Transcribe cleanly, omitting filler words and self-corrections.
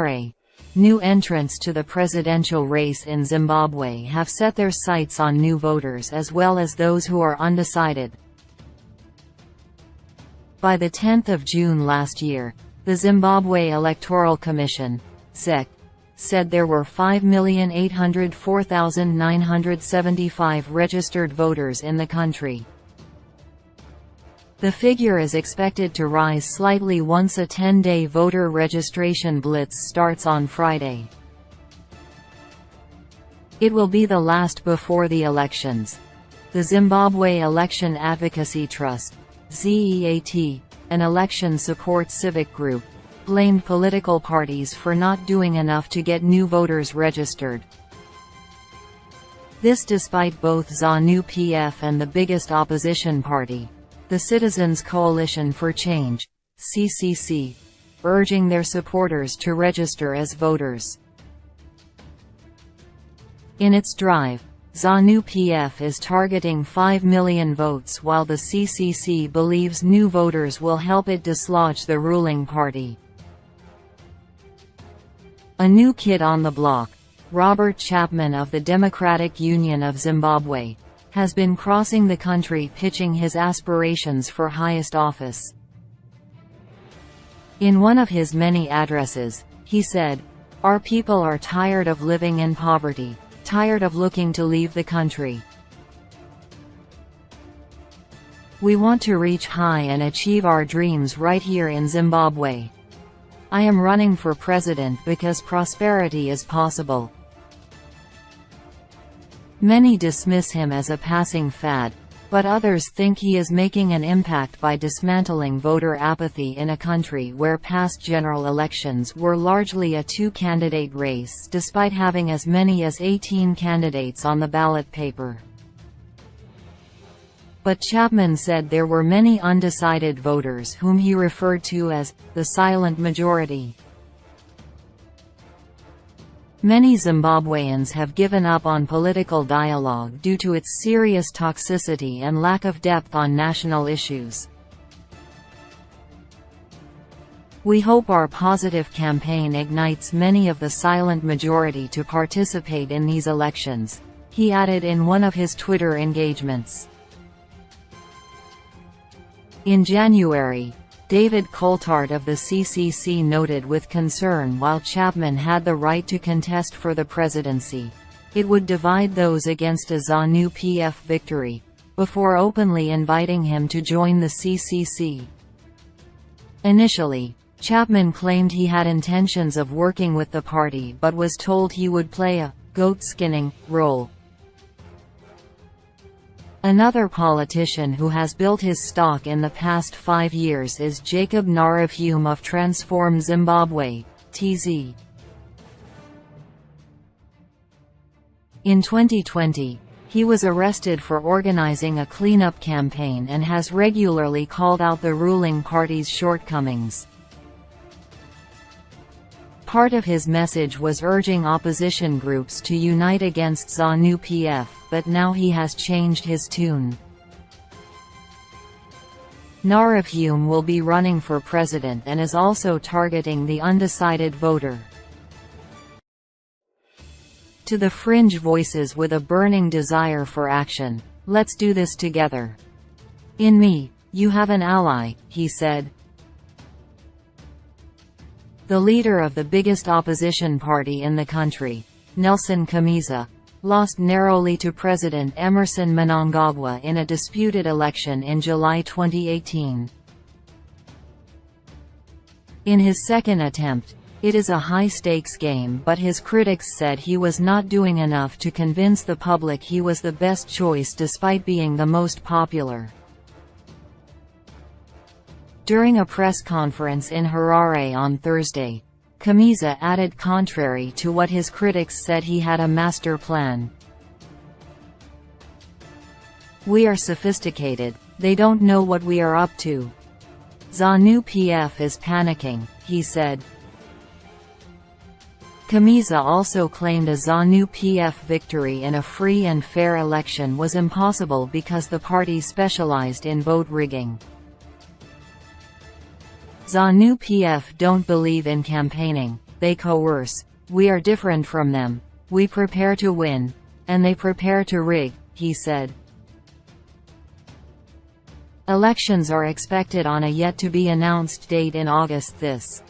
Harare. New entrants to the presidential race in Zimbabwe have set their sights on new voters as well as those who are undecided. By the 10th of June last year, the Zimbabwe Electoral Commission (ZEC) said there were 5,804,975 registered voters in the country. The figure is expected to rise slightly once a 10-day voter registration blitz starts on Friday. It will be the last before the elections. The Zimbabwe Election Advocacy Trust (ZEAT), an election support civic group, blamed political parties for not doing enough to get new voters registered. This despite both Zanu PF and the biggest opposition party, the Citizens Coalition for Change (CCC), urging their supporters to register as voters. In its drive, Zanu PF is targeting 5 million votes while the CCC believes new voters will help it dislodge the ruling party. A new kid on the block, Robert Chapman of the Democratic Union of Zimbabwe, has been crossing the country pitching his aspirations for highest office. In one of his many addresses, he said, "Our people are tired of living in poverty, tired of looking to leave the country. We want to reach high and achieve our dreams right here in Zimbabwe. I am running for president because prosperity is possible." Many dismiss him as a passing fad, but others think he is making an impact by dismantling voter apathy in a country where past general elections were largely a two-candidate race despite having as many as 18 candidates on the ballot paper. But Chapman said there were many undecided voters whom he referred to as the silent majority. Many Zimbabweans have given up on political dialogue due to its serious toxicity and lack of depth on national issues. "We hope our positive campaign ignites many of the silent majority to participate in these elections," he added in one of his Twitter engagements. In January, David Coulthard of the CCC noted with concern while Chapman had the right to contest for the presidency, it would divide those against a Zanu PF victory, before openly inviting him to join the CCC. Initially, Chapman claimed he had intentions of working with the party but was told he would play a goat-skinning role. Another politician who has built his stock in the past 5 years is Jacob Naravhume of Transform Zimbabwe, TZ. In 2020, he was arrested for organizing a cleanup campaign and has regularly called out the ruling party's shortcomings. Part of his message was urging opposition groups to unite against Zanu PF, but now he has changed his tune. Naravhume will be running for president and is also targeting the undecided voter. To the fringe voices with a burning desire for action, "Let's do this together. In me, you have an ally," he said. The leader of the biggest opposition party in the country, Nelson Chamisa, lost narrowly to President Emmerson Mnangagwa in a disputed election in July 2018. In his second attempt, it is a high-stakes game, but his critics said he was not doing enough to convince the public he was the best choice despite being the most popular. During a press conference in Harare on Thursday, Chamisa added contrary to what his critics said he had a master plan. "We are sophisticated, they don't know what we are up to. Zanu PF is panicking," he said. Chamisa also claimed a Zanu PF victory in a free and fair election was impossible because the party specialized in vote rigging. Zanu PF don't believe in campaigning, they coerce. We are different from them. We prepare to win. And they prepare to rig," he said. Elections are expected on a yet-to-be-announced date in August. This